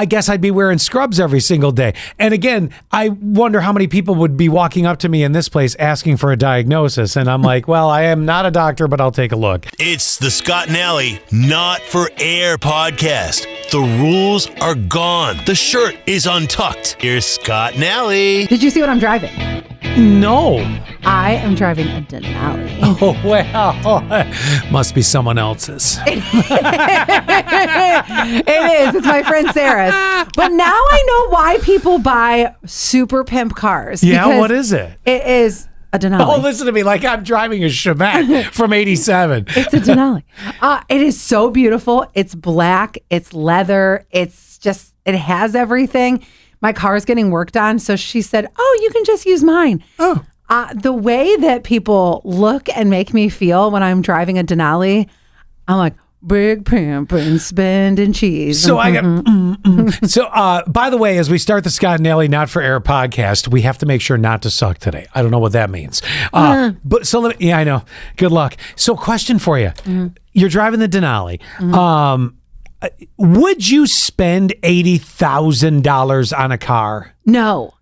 I guess I'd be wearing scrubs every single day. And again, I wonder how many people would be walking up to me in this place asking for a diagnosis. And I'm like, well, I am not a doctor, but I'll take a look. It's the Scott and Allie Not for Air podcast. The rules are gone. The shirt is untucked. Here's Scott and Allie. Did you see what I'm driving? No. I am driving a Denali. Oh, well, must be someone else's. It is. It's my friend Sarah's. But now I know why people buy super pimp cars. Yeah, what is it? It is a Denali. Oh, listen to me like I'm driving a Chevette from 87. It's a Denali. It is so beautiful. It's black. It's leather. It's just, it has everything. My car is getting worked on. So she said, oh, you can just use mine. Oh. The way that people look and make me feel when I'm driving a Denali, I'm like, big pimp and spending cheese. So I got. So, by the way, as we start the Scott and Allie Not for Air podcast, we have to make sure not to suck today. I don't know what that means. But so yeah, I know. Good luck. So, question for you: You're driving the Denali. Would you spend $80,000 on a car? No,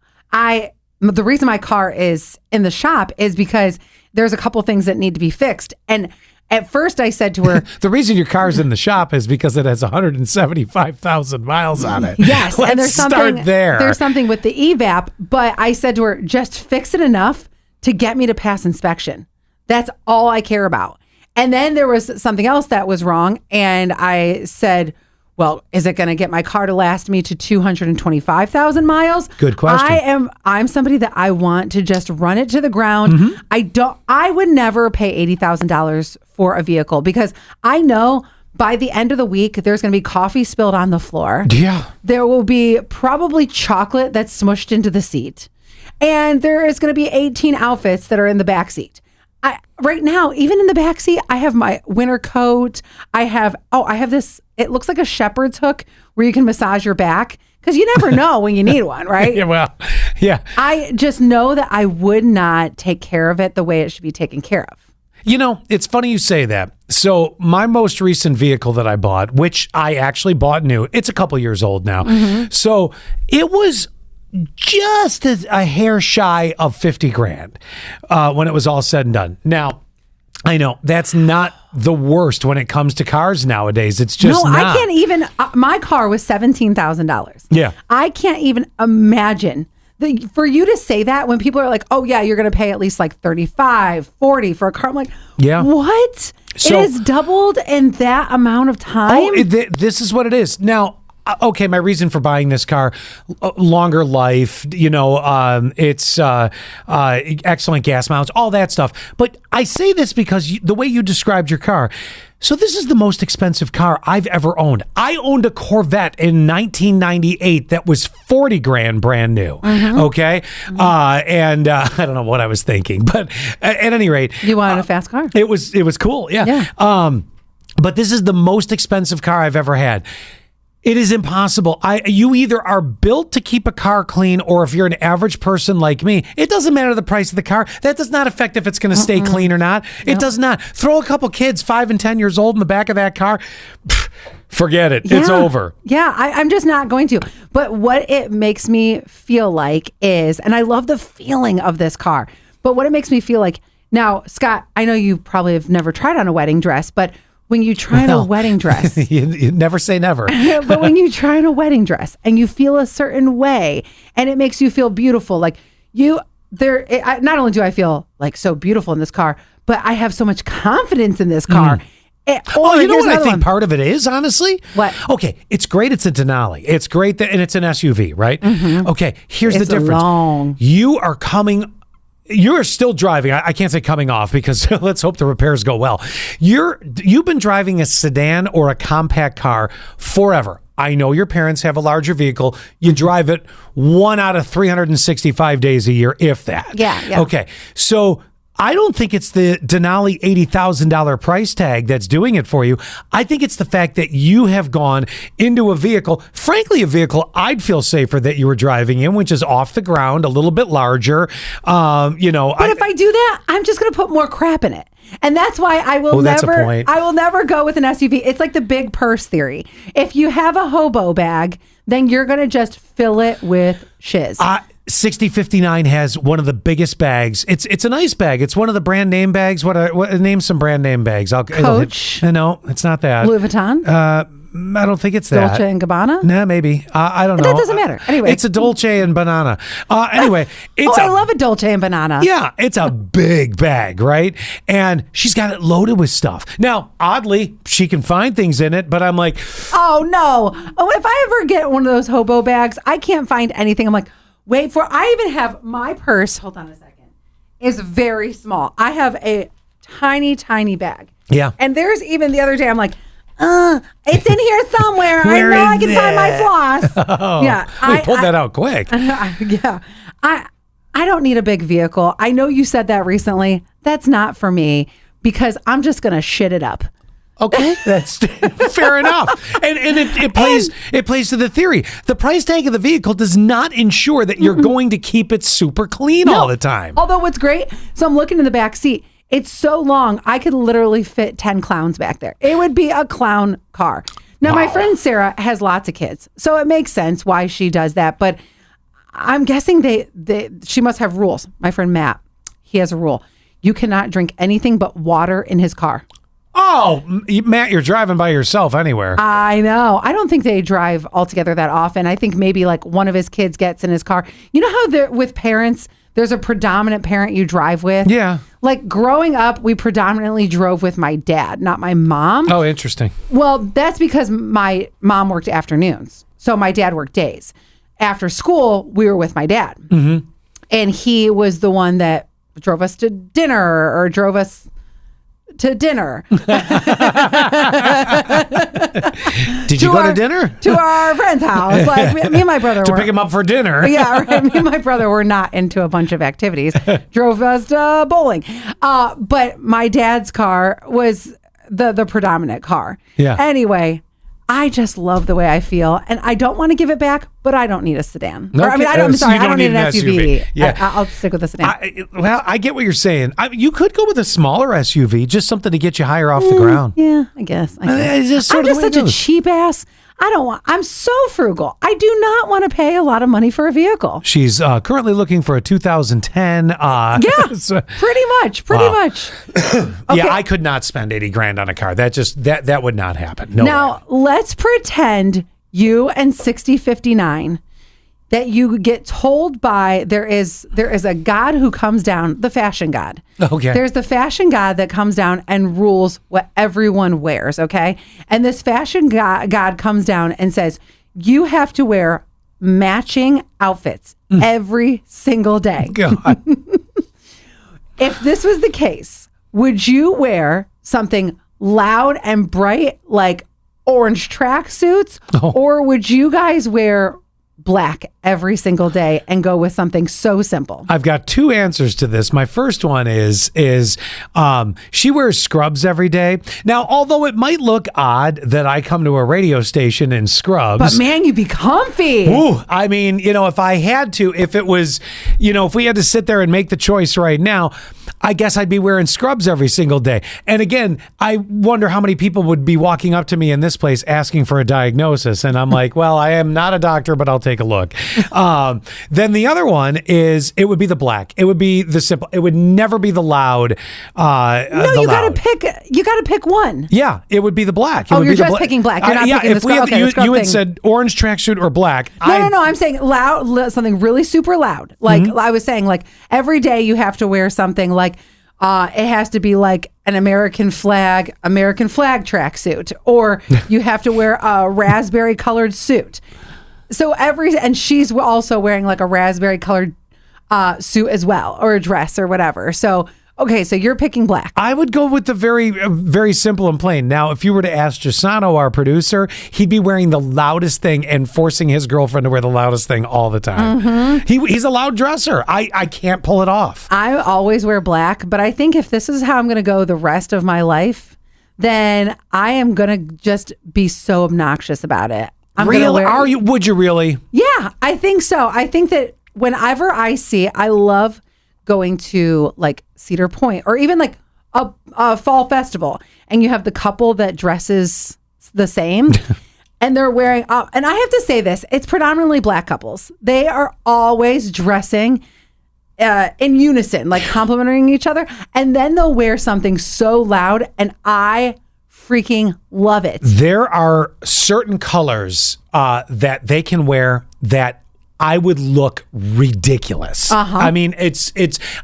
the reason my car is in the shop is because there's a couple things that need to be fixed. And at first I said to her, the reason your car's in the shop is because it has 175,000 miles on it. Yes. Let's and there's start there. There's something with the EVAP, but I said to her, just fix it enough to get me to pass inspection. That's all I care about. And then there was something else that was wrong. And I said, well, is it going to get my car to last me to 225,000 miles? Good question. I'm somebody that I want to just run it to the ground. I would never pay $80,000 for a vehicle because I know by the end of the week, there's going to be coffee spilled on the floor. Yeah. There will be probably chocolate that's smushed into the seat. And there is going to be 18 outfits that are in the back seat. Right now, even in the back seat, I have my winter coat. I have this, it looks like a shepherd's hook where you can massage your back because you never know when you need one, right? Yeah, well, yeah. I just know that I would not take care of it the way it should be taken care of. You know, it's funny you say that. So my most recent vehicle that I bought, which I actually bought new, it's a couple years old now. So it was just a hair shy of 50 grand when it was all said and done. Now, I know that's not the worst when it comes to cars nowadays. It's just not. I can't even, my car was $17,000. Yeah. I can't even imagine for you to say that when people are like, oh yeah, you're going to pay at least like 35, 40 for a car. I'm like, yeah. What? So, it has doubled in that amount of time? Oh, this is what it is. Now, okay, my reason for buying this car, longer life, it's excellent gas mileage, all that stuff. But I say this because the way you described your car, so this is the most expensive car I've ever owned. I owned a Corvette in 1998 that was 40 grand brand new. Okay. And I don't know what I was thinking, but at any rate. You wanted a fast car. It was cool. Yeah. But this is the most expensive car I've ever had. It is impossible. You either are built to keep a car clean, or if you're an average person like me, it doesn't matter the price of the car. That does not affect if it's going to stay clean or not. It does not. Throw a couple kids 5 and 10 years old in the back of that car. Forget it. It's over. Yeah, I'm just not going to. But what it makes me feel like is, and I love the feeling of this car, but what it makes me feel like, now, Scott, I know you probably have never tried on a wedding dress, but when you try on a wedding dress, you never say never. But when you try on a wedding dress and you feel a certain way and it makes you feel beautiful, like not only do I feel like so beautiful in this car, but I have so much confidence in this car. You know what I think part of it is, honestly? What? Okay, it's great it's a Denali. It's great and it's an SUV, right? Okay, here's the difference. You're still driving. I can't say coming off because let's hope the repairs go well. You've been driving a sedan or a compact car forever. I know your parents have a larger vehicle. You drive it 1 out of 365 days a year, if that. Yeah. Okay. So I don't think it's the Denali $80,000 price tag that's doing it for you. I think it's the fact that you have gone into a vehicle, frankly, a vehicle I'd feel safer that you were driving in, which is off the ground, a little bit larger. But if I do that, I'm just going to put more crap in it. And that's why I will Oh, that's a never point. I will never go with an SUV. It's like the big purse theory. If you have a hobo bag, then you're going to just fill it with shiz. 6059 has one of the biggest bags. It's a nice bag. It's one of the brand name bags. What name some brand name bags? Coach? No, it's not that. Louis Vuitton? I don't think it's that. Dolce and Gabbana? Nah, maybe. I don't know. That doesn't matter. Anyway. It's a Dolce and Banana. Anyway, it's I love a Dolce and Banana. Yeah, it's a big bag, right? And she's got it loaded with stuff. Now, oddly, she can find things in it, but I'm like, Oh, no. Oh, if I ever get one of those hobo bags, I can't find anything. I'm like, I even have my purse, hold on a second, is very small. I have a tiny, tiny bag. Yeah. And there's even the other day, I'm like, it's in here somewhere. I Where know is I can find my it? floss. oh, Yeah. they pulled that out quick. Yeah. I don't need a big vehicle. I know you said that recently. That's not for me because I'm just going to shit it up. Okay, that's fair enough, and it plays to the theory. The price tag of the vehicle does not ensure that you're going to keep it super clean all the time. Although what's great, so I'm looking in the back seat. It's so long, I could literally fit 10 clowns back there. It would be a clown car. Now, my friend Sarah has lots of kids, so it makes sense why she does that. But I'm guessing she must have rules. My friend Matt, he has a rule: you cannot drink anything but water in his car. Oh, Matt, you're driving by yourself anywhere. I know. I don't think they drive altogether that often. I think maybe like one of his kids gets in his car. You know how with parents, there's a predominant parent you drive with? Yeah. Like growing up, we predominantly drove with my dad, not my mom. Oh, interesting. Well, that's because my mom worked afternoons. So my dad worked days. After school, we were with my dad. Mm-hmm. And he was the one that drove us to dinner or drove us to dinner. Did you go to dinner? To our friend's house. Like me and my brother to pick him up for dinner. Yeah, right. Me and my brother were not into a bunch of activities. Drove us to bowling. But my dad's car was the predominant car. Yeah. Anyway, I just love the way I feel, and I don't want to give it back, but I don't need a sedan. Okay. I'm sorry, I don't need an SUV. Yeah. I'll stick with a sedan. I get what you're saying. You could go with a smaller SUV, just something to get you higher off the ground. Yeah, I guess. It's just I'm sort of just the way such it a goes. cheap ass. I'm so frugal. I do not want to pay a lot of money for a vehicle. She's currently looking for a 2010. Yeah, so- pretty much. Yeah, I could not spend 80 grand on a car. That would not happen. No Now, way. let's pretend you and 6059 that you get told by there is a god who comes down, the fashion god. Okay. There's the fashion god that comes down and rules what everyone wears, okay? And this fashion god comes down and says, you have to wear matching outfits every single day. God. If this was the case, would you wear something loud and bright like orange tracksuits, or would you guys wear black every single day and go with something so simple? I've got two answers to this. My first one is she wears scrubs every day. Now, although it might look odd that I come to a radio station in scrubs, But man, you'd be comfy. ooh, I mean, if I had to, if it was, if we had to sit there and make the choice right now, I guess I'd be wearing scrubs every single day. And again, I wonder how many people would be walking up to me in this place asking for a diagnosis. And I'm like, well, I am not a doctor, but I'll take a look. Then the other one is it would be the black. It would be the simple. It would never be the loud. No, you got to pick one. Yeah, it would be the black. It Oh, would you're be the just picking black. You're not yeah, picking the if we scrub. had, Okay, the scrub you had thing. said orange tracksuit or black. No, I'm saying loud, something really super loud. Like I was saying, like every day you have to wear something like it has to be like an American flag tracksuit, or you have to wear a raspberry colored suit. So and she's also wearing like a raspberry colored suit as well, or a dress or whatever. So okay, so you're picking black. I would go with the very, very simple and plain. Now, if you were to ask Gisano, our producer, he'd be wearing the loudest thing and forcing his girlfriend to wear the loudest thing all the time. He's a loud dresser. I can't pull it off. I always wear black, but I think if this is how I'm going to go the rest of my life, then I am going to just be so obnoxious about it. Really? Are you? Would you really? Yeah, I think so. I think that whenever I love going to like Cedar Point or even like a fall festival, and you have the couple that dresses the same. And they're wearing, and I have to say this, it's predominantly black couples. They are always dressing in unison, like complimenting each other. And then they'll wear something so loud, and I freaking love it. There are certain colors that they can wear that I would look ridiculous. I mean,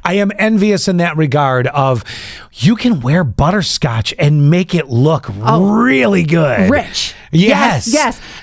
I am envious in that regard of you can wear butterscotch and make it look really good. Rich. Yes.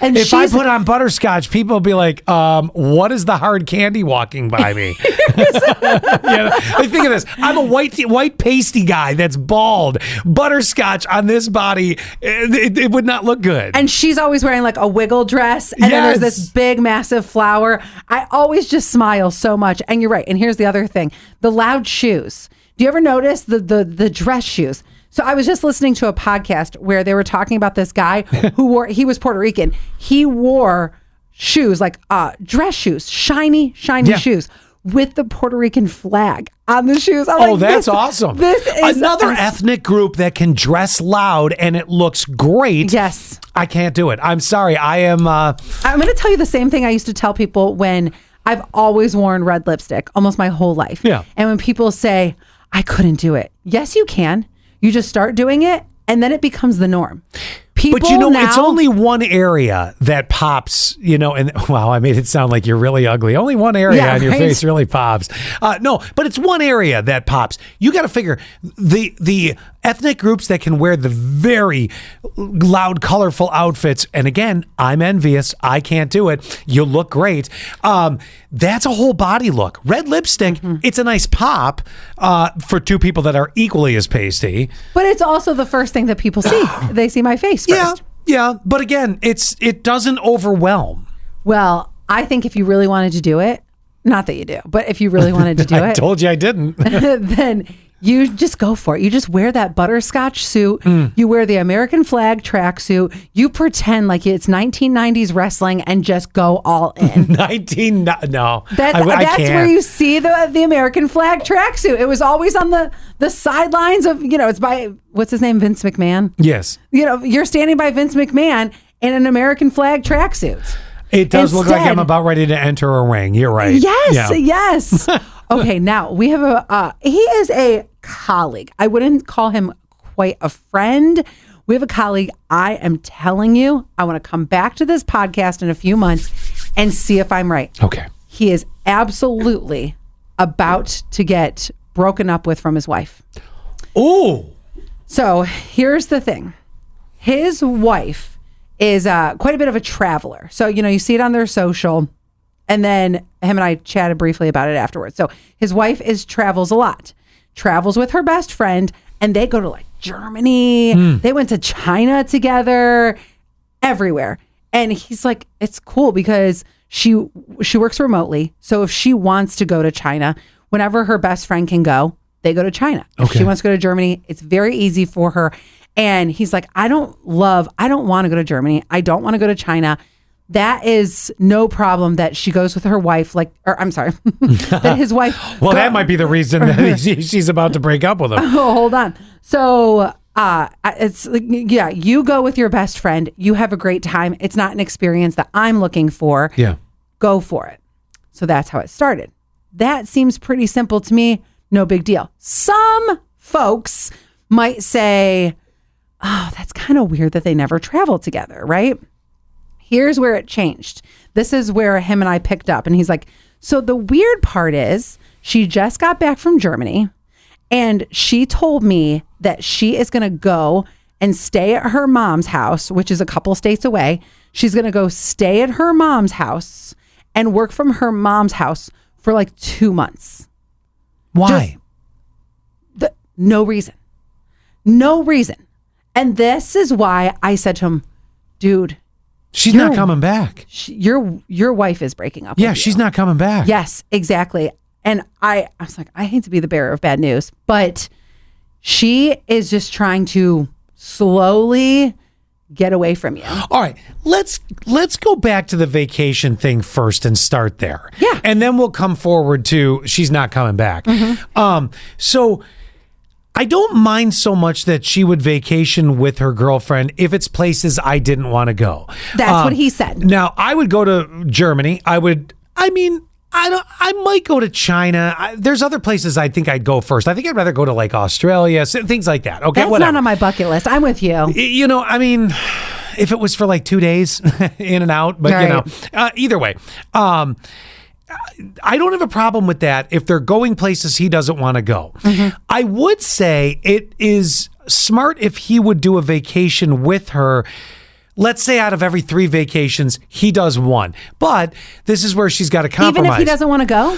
And if I put on butterscotch, people will be like, what is the hard candy walking by me? Like, think of this. I'm a white pasty guy that's bald. Butterscotch on this body, it would not look good. And she's always wearing like a wiggle dress. And then there's this big, massive flower. I always just smile so much. And you're right. And here's the other thing. The loud shoes. Do you ever notice the dress shoes? So I was just listening to a podcast where they were talking about this guy he was Puerto Rican. He wore shoes, like dress shoes, shiny shoes with the Puerto Rican flag on the shoes. That's awesome. This is another ethnic group that can dress loud and it looks great. Yes. I can't do it. I'm sorry. I'm going to tell you the same thing I used to tell people when I've always worn red lipstick almost my whole life. Yeah. And when people say, I couldn't do it. Yes, you can. You just start doing it, and then it becomes the norm. But it's only one area that pops, and wow, I made it sound like you're really ugly. Only one area on your face really pops. No, but it's one area that pops. You got to figure the ethnic groups that can wear the very loud, colorful outfits. And again, I'm envious. I can't do it. You look great. That's a whole body look. Red lipstick, it's a nice pop for two people that are equally as pasty. But it's also the first thing that people see. They see my face first. Yeah. But again, it doesn't overwhelm. Well, I think if you really wanted to do it, not that you do, but if you really wanted to do it. I told you I didn't. Then you just go for it. You just wear that butterscotch suit. You wear the American flag tracksuit. You pretend like it's 1990s wrestling and just go all in. No. That's where you see the American flag tracksuit. It was always on the sidelines of, it's by, what's his name? Vince McMahon? Yes. You're standing by Vince McMahon in an American flag tracksuit. It does look like I'm about ready to enter a ring. You're right. Yes. Okay, now we have he is a colleague. I wouldn't call him quite a friend. We have a colleague. I am telling you, I want to come back to this podcast in a few months and see if I'm right. Okay. He is absolutely about to get broken up with from his wife. Oh. So here's the thing. His wife is quite a bit of a traveler. So, you see it on their social. And then him and I chatted briefly about it afterwards. So his wife travels a lot, travels with her best friend, and they go to like Germany. They went to China together, everywhere. And he's like, it's cool because she works remotely. So if she wants to go to China, whenever her best friend can go, they go to China. If she wants to go to Germany, it's very easy for her. And he's like, I don't want to go to Germany. I don't want to go to China. That is no problem that she goes with her wife, that his wife. That might be the reason that she's about to break up with him. Oh, hold on. So it's you go with your best friend. You have a great time. It's not an experience that I'm looking for. Yeah. Go for it. So that's how it started. That seems pretty simple to me. No big deal. Some folks might say, oh, that's kind of weird that they never traveled together, right? Here's where it changed. This is where him and I picked up. And he's like, so the weird part is she just got back from Germany and she told me that she is going to go and stay at her mom's house, which is a couple states away. She's going to go stay at her mom's house and work from her mom's house for like 2 months. Why? No reason. No reason. And this is why I said to him, dude, she's not coming back. Your wife is breaking up. Yeah, she's not coming back. Yes, exactly. And I was like, I hate to be the bearer of bad news, but she is just trying to slowly get away from you. All right, let's go back to the vacation thing first and start there. Yeah. And then we'll come forward to she's not coming back. So I don't mind so much that she would vacation with her girlfriend if it's places I didn't want to go. That's what he said. Now, I would go to Germany. I might go to China. There's other places I think I'd go first. I think I'd rather go to like Australia, things like that. Okay, That's whatever. not on my bucket list. I'm with you. If it was for like 2 days in and out, but Right. Either way, I don't have a problem with that if they're going places he doesn't want to go. Mm-hmm. I would say it is smart if he would do a vacation with her. Let's say out of every 3 vacations, he does 1. But this is where she's got to compromise. Even if he doesn't want to go?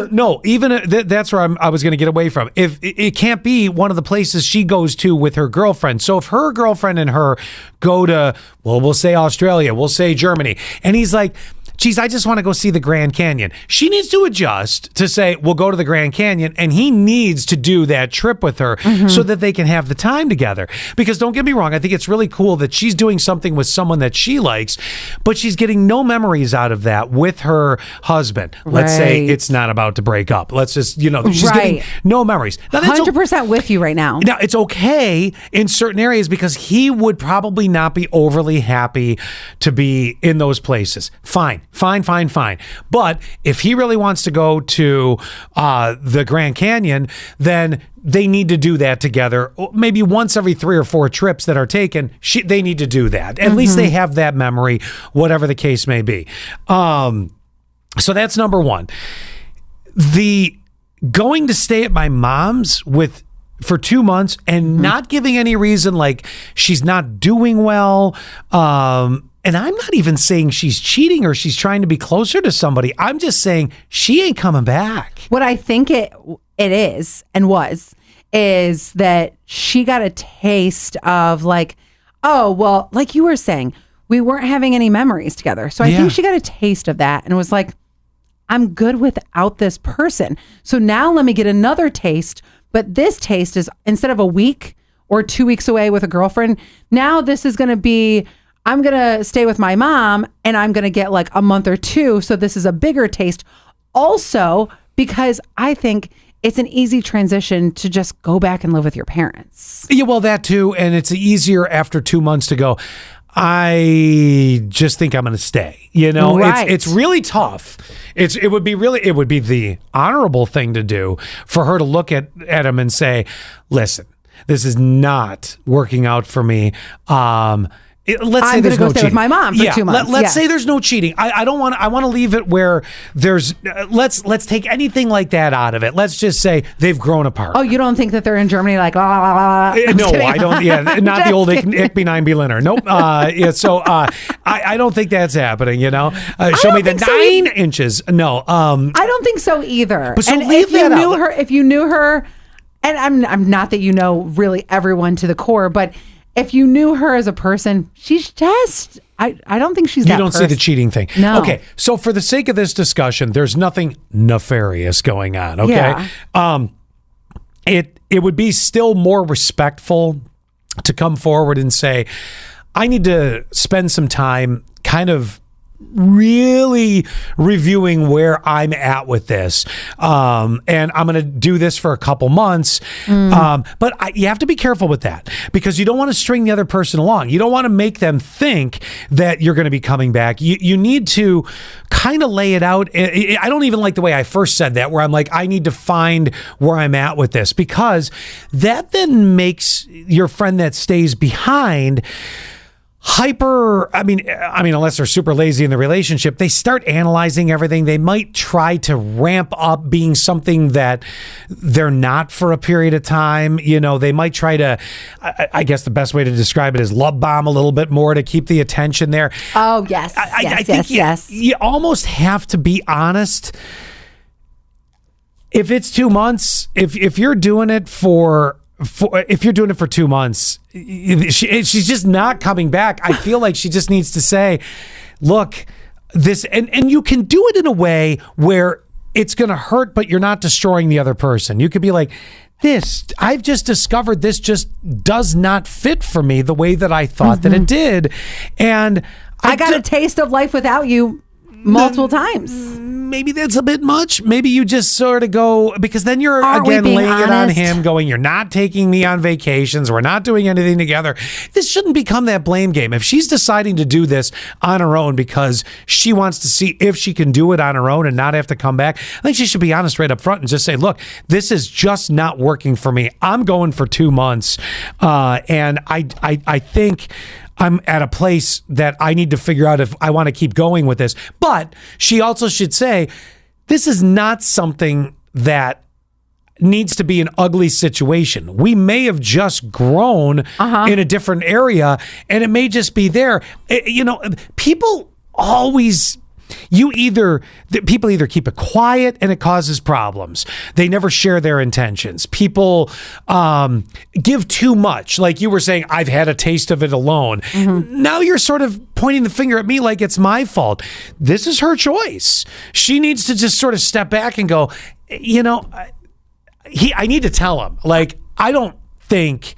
No, that's where I was going to get away from. If it can't be one of the places she goes to with her girlfriend. So if her girlfriend and her go to, well, we'll say Australia, we'll say Germany, and he's like, geez, I just want to go see the Grand Canyon. She needs to adjust to say, we'll go to the Grand Canyon, and he needs to do that trip with her so that they can have the time together. Because don't get me wrong, I think it's really cool that she's doing something with someone that she likes, but she's getting no memories out of that with her husband. Let's say Right. it's not about to break up. Let's just, she's getting no memories. Now, that's 100% with you right now. Now, it's okay in certain areas because he would probably not be overly happy to be in those places. Fine. But if he really wants to go to the Grand Canyon, then they need to do that together. Maybe once every 3 or 4 trips that are taken, they need to do that. At least they have that memory, whatever the case may be. So that's number 1. The going to stay at my mom's for 2 months and not giving any reason, like she's not doing well. And I'm not even saying she's cheating or she's trying to be closer to somebody. I'm just saying she ain't coming back. What I think it is and is that she got a taste of like, oh, well, like you were saying, we weren't having any memories together. So I think she got a taste of that and was like, I'm good without this person. So now let me get another taste. But this taste is instead of a week or 2 weeks away with a girlfriend, now this is going to be, I'm going to stay with my mom and I'm going to get like a month or 2. So this is a bigger taste. Also, because I think it's an easy transition to just go back and live with your parents. Yeah, well, that too. And it's easier after 2 months to go, I just think I'm going to stay. Right. It's really tough. It would be the honorable thing to do for her to look at him and say, listen, this is not working out for me. Let's say I'm going there's to go no stay cheating. with my mom for 2 months. Let's say there's no cheating. I don't want. I want to leave it where there's. Let's take anything like that out of it. Let's just say they've grown apart. Oh, you don't think that they're in Germany like, la, la, la, la. No, I don't. Yeah, not the old Ickby 9 Berliner. Nope. So I don't think that's happening. Show me the 9 inches. No. I don't think so either. But so and leave that out. If you knew her, and I'm not that you know really everyone to the core, but if you knew her as a person, she's just, I don't think she's that You don't see the cheating thing. No. Okay, so for the sake of this discussion, there's nothing nefarious going on, okay? Yeah. It would be still more respectful to come forward and say, I need to spend some time kind of really reviewing where I'm at with this. And I'm going to do this for a couple months. But you have to be careful with that because you don't want to string the other person along. You don't want to make them think that you're going to be coming back. You need to kind of lay it out. I don't even like the way I first said that, where I'm like, I need to find where I'm at with this, because that then makes your friend that stays behind hyper. I mean, unless they're super lazy in the relationship, they start analyzing everything. They might try to ramp up being something that they're not for a period of time. They might try to, I guess the best way to describe it is love bomb a little bit more to keep the attention there. Oh, yes. I think you almost have to be honest. If it's 2 months, if you're doing it for 2 months, she's just not coming back. I feel like she just needs to say, look, this, and you can do it in a way where it's going to hurt, but you're not destroying the other person. You could be like, I've just discovered this just does not fit for me the way that I thought that it did. And I got a taste of life without you. multiple times. Maybe that's a bit much. Maybe you just sort of go, because then you're Aren't we again being laying it on honest? him, going, you're not taking me on vacations. We're not doing anything together. This shouldn't become that blame game. If she's deciding to do this on her own because she wants to see if she can do it on her own and not have to come back, I think she should be honest right up front and just say, look, this is just not working for me. I'm going for 2 months. And I think I'm at a place that I need to figure out if I want to keep going with this. But she also should say, this is not something that needs to be an ugly situation. We may have just grown in a different area, and it may just be there. People always... people either keep it quiet and it causes problems. They never share their intentions. People give too much. Like you were saying, I've had a taste of it alone. Now you're sort of pointing the finger at me like it's my fault. This is her choice. She needs to just sort of step back and go, I need to tell him, like, I don't think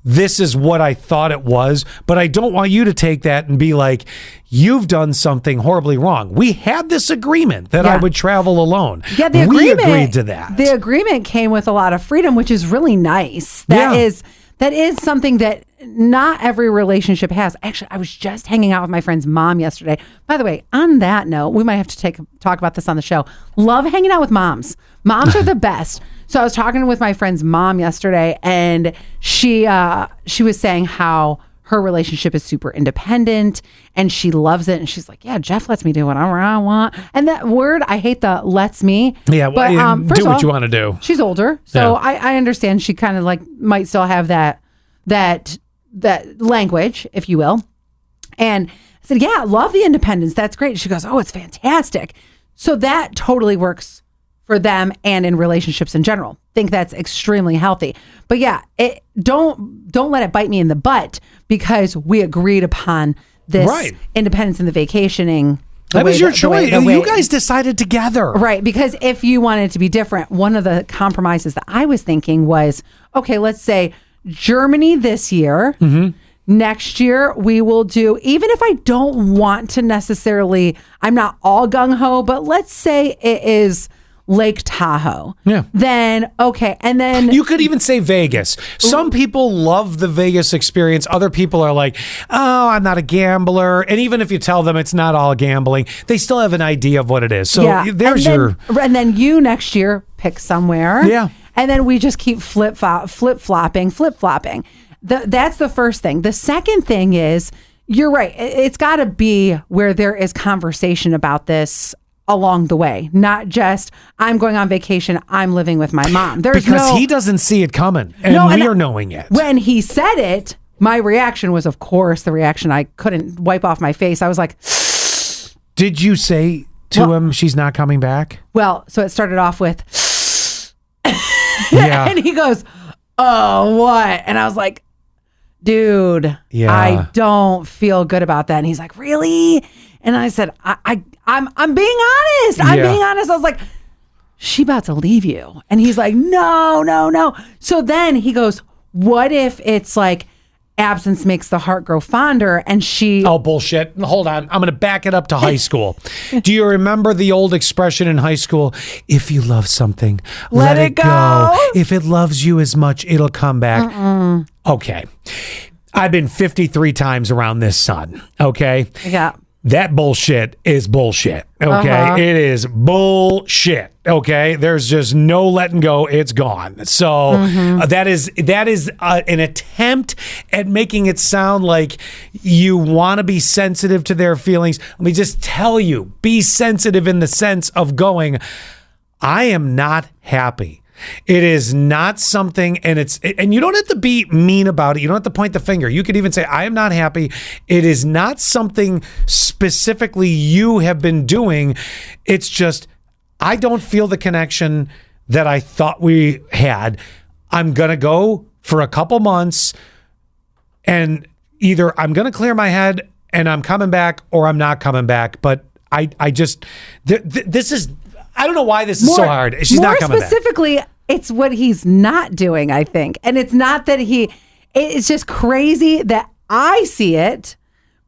this is what I thought it was, but I don't want you to take that and be like, you've done something horribly wrong. We had this agreement that I would travel alone. Yeah, the we agreement, agreed to that. The agreement came with a lot of freedom, which is really nice. That is something that not every relationship has. Actually, I was just hanging out with my friend's mom yesterday. By the way, on that note, we might have to talk about this on the show. Love hanging out with moms. Moms are the best. So I was talking with my friend's mom yesterday, and she was saying how her relationship is super independent and she loves it. And she's like, yeah, Jeff lets me do whatever I want. And that word, I hate the lets me. Yeah, but do what you want to do. She's older, so I understand she kind of like might still have that language, if you will. And I said, yeah, love the independence. That's great. She goes, oh, it's fantastic. So that totally works for them and in relationships in general. Think that's extremely healthy. But yeah, don't let it bite me in the butt because we agreed upon this independence and the vacationing. That was your choice. You guys decided together. Right. Because if you wanted it to be different, one of the compromises that I was thinking was, okay, let's say Germany this year. Next year, we will do, even if I don't want to necessarily, I'm not all gung-ho, but let's say it is Lake Tahoe. Yeah. Then, okay. And then you could even say Vegas. Some people love the Vegas experience. Other people are like, oh, I'm not a gambler. And even if you tell them it's not all gambling, they still have an idea of what it is. So and then you next year pick somewhere. Yeah. And then we just keep flip-flopping. That's the first thing. The second thing is, you're right. It's got to be where there is conversation about this along the way, not just I'm going on vacation, I'm living with my mom. Because he doesn't see it coming, and we are knowing it. When he said it, my reaction was, of course, the reaction I couldn't wipe off my face. I was like, did you say to him she's not coming back? Well, so it started off with, and he goes, oh, what? And I was like, dude, I don't feel good about that. And he's like, really? And I said, I'm being honest. I'm being honest. I was like, she about to leave you. And he's like, no. So then he goes, what if it's like absence makes the heart grow fonder? And she... Oh, bullshit. Hold on. I'm going to back it up to high school. Do you remember the old expression in high school? If you love something, let it go. If it loves you as much, it'll come back. Okay. I've been 53 times around this sun. Okay. Yeah. That bullshit is bullshit. Okay. It is bullshit. Okay. There's just no letting go. It's gone. So that is an attempt at making it sound like you want to be sensitive to their feelings. Let me just tell you, be sensitive in the sense of going, I am not happy. It is not something, and you don't have to be mean about it. You don't have to point the finger. You could even say, I am not happy. It is not something specifically you have been doing. It's just, I don't feel the connection that I thought we had. I'm going to go for a couple months, and either I'm going to clear my head and I'm coming back, or I'm not coming back. But I just, this is, I don't know why this is so hard. She's not coming back. More specifically, it's what he's not doing, I think. And it's not that it's just crazy that I see it,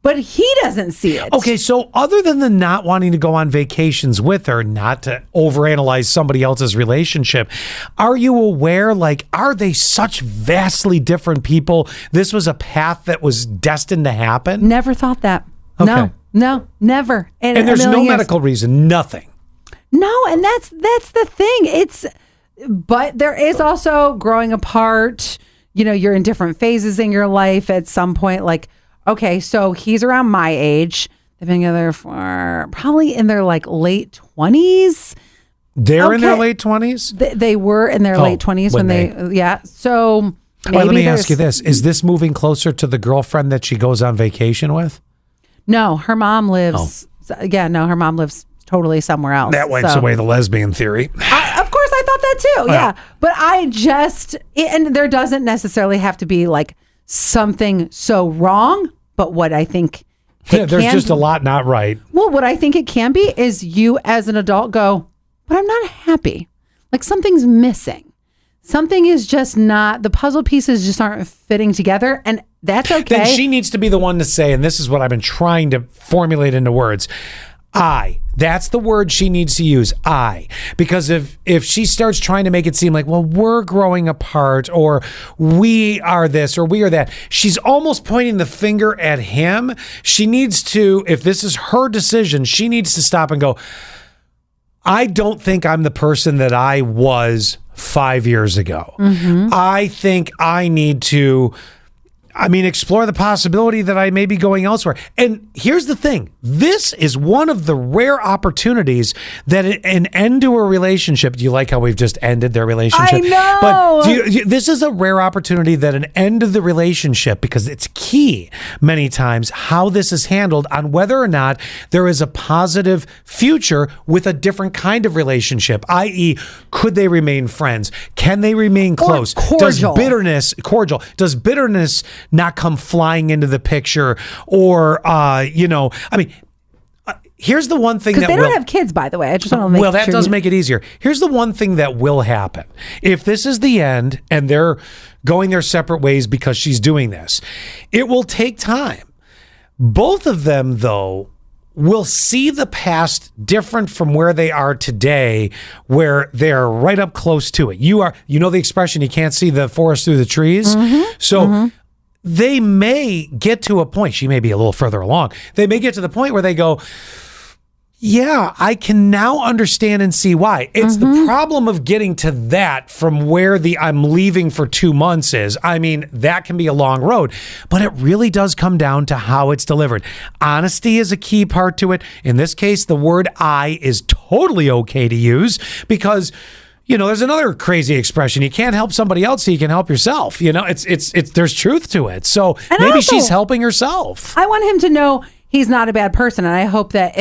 but he doesn't see it. Okay, so other than the not wanting to go on vacations with her, not to overanalyze somebody else's relationship, are you aware, like, are they such vastly different people? This was a path that was destined to happen? Never thought that. Okay. No, never. And there's no medical reason, nothing. No, and that's the thing. But there is also growing apart. You're in different phases in your life at some point. Like, okay, so he's around my age. They've been together for probably in their like late 20s. They're in their late 20s? They were in their late 20s when they yeah. So maybe let me ask you this. Is this moving closer to the girlfriend that she goes on vacation with? No, her mom lives. Yeah, no, her mom lives totally somewhere else. That wipes away the lesbian theory. Of course, I thought that too. Yeah, but and there doesn't necessarily have to be like something so wrong. But what I think, there's just a lot not right. Well, what I think it can be is you as an adult go, but I'm not happy. Like something's missing. Something is just not, the puzzle pieces just aren't fitting together. And that's okay. Then she needs to be the one to say, and this is what I've been trying to formulate into words. That's the word she needs to use. Because if she starts trying to make it seem like, well, we're growing apart, or we are this, or we are that, she's almost pointing the finger at him. She needs to, if this is her decision, she needs to stop and go, I don't think I'm the person that I was 5 years ago. Mm-hmm. I think I need to, explore the possibility that I may be going elsewhere. And here's the thing. This is one of the rare opportunities that an end to a relationship. Do you like how we've just ended their relationship? I know. But this is a rare opportunity that an end of the relationship, because it's key many times how this is handled on whether or not there is a positive future with a different kind of relationship, i.e., could they remain friends? Can they remain close? Cordial. Does bitterness not come flying into the picture? Or, here's the one thing that they don't have kids, by the way. I just want to make that does make it easier. Here's the one thing that will happen. If this is the end and they're going their separate ways because she's doing this, it will take time. Both of them, though, will see the past different from where they are today, where they're right up close to it. You know the expression, you can't see the forest through the trees. Mm-hmm. So they may get to a point, she may be a little further along, they may get to the point where they go, yeah, I can now understand and see why. It's the problem of getting to that from where I'm leaving for 2 months is. That can be a long road, but it really does come down to how it's delivered. Honesty is a key part to it. In this case, the word I is totally okay to use because there's another crazy expression. You can't help somebody else, so you can help yourself. It's there's truth to it. So maybe she's helping herself. I want him to know he's not a bad person. And I hope that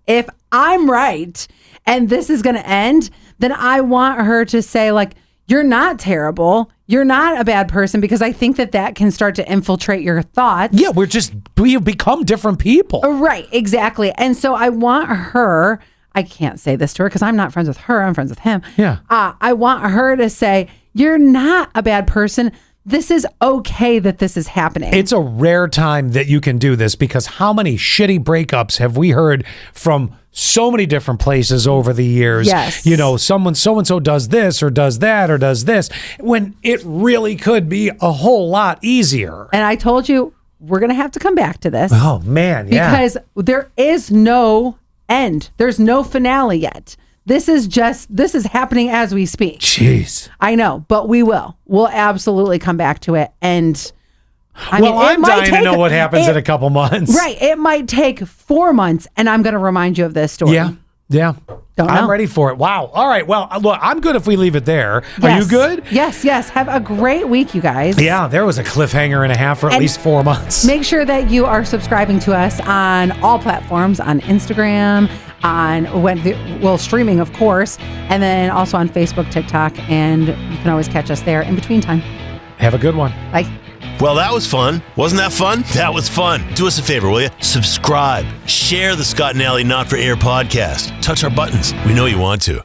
if I'm right and this is going to end, then I want her to say, like, you're not terrible. You're not a bad person, because I think that can start to infiltrate your thoughts. Yeah, we've become different people. Right, exactly. And so I want her, I can't say this to her because I'm not friends with her. I'm friends with him. Yeah. I want her to say, you're not a bad person. This is okay that this is happening. It's a rare time that you can do this, because how many shitty breakups have we heard from so many different places over the years? Yes. Someone so-and-so does this or does that or does this, when it really could be a whole lot easier. And I told you, we're going to have to come back to this. Oh, man, yeah. Because there is no end. There's no finale yet. This is happening as we speak. Jeez. I know, but we'll absolutely come back to it. And I'm dying to know what happens in a couple months. Right. It might take 4 months, and I'm going to remind you of this story. Yeah. I'm ready for it. Wow. All right. Well, look, I'm good if we leave it there. Yes. Are you good? Yes. Have a great week, you guys. Yeah, there was a cliffhanger and a half for at least 4 months. Make sure that you are subscribing to us on all platforms, on Instagram, streaming, of course, and then also on Facebook, TikTok, and you can always catch us there in between time. Have a good one. Bye. Well, that was fun. Wasn't that fun? That was fun. Do us a favor, will you? Subscribe. Share the Scott and Alley Not for Air podcast. Touch our buttons. We know you want to.